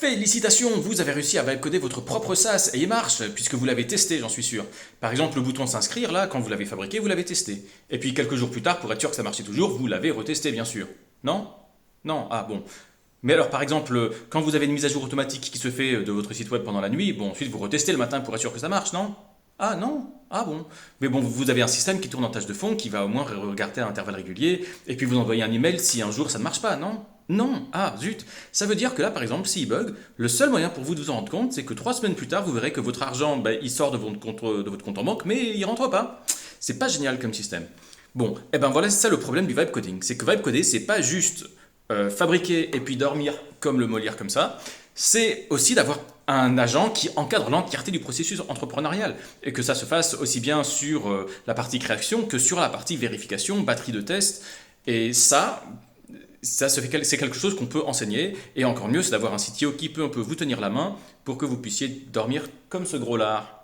Félicitations, vous avez réussi à coder votre propre SaaS et il marche, puisque vous l'avez testé, j'en suis sûr. Par exemple, le bouton s'inscrire, là, quand vous l'avez fabriqué, vous l'avez testé. Et puis quelques jours plus tard, pour être sûr que ça marchait toujours, vous l'avez retesté, bien sûr. Non? Non? Ah bon. Mais alors, par exemple, quand vous avez une mise à jour automatique qui se fait de votre site web pendant la nuit, bon, ensuite vous retestez le matin pour être sûr que ça marche, non? Ah non? Ah bon. Mais bon, vous avez un système qui tourne en tâche de fond, qui va au moins regarder à intervalles réguliers, et puis vous envoyez un email si un jour ça ne marche pas, non? Non. Ah zut. Ça veut dire que là, par exemple, s'il bug, le seul moyen pour vous de vous en rendre compte, c'est que 3 semaines plus tard, vous verrez que votre argent, il sort de votre compte en banque, mais il rentre pas. C'est pas génial comme système. Bon, et ben voilà, c'est ça le problème du vibe coding. C'est que vibe coder, c'est pas juste fabriquer et puis dormir comme le Molière comme ça, c'est aussi d'avoir un agent qui encadre l'entièreté du processus entrepreneurial et que ça se fasse aussi bien sur la partie création que sur la partie vérification, batterie de test. Et c'est quelque chose qu'on peut enseigner et encore mieux, c'est d'avoir un CTO qui peut un peu vous tenir la main pour que vous puissiez dormir comme ce gros lard.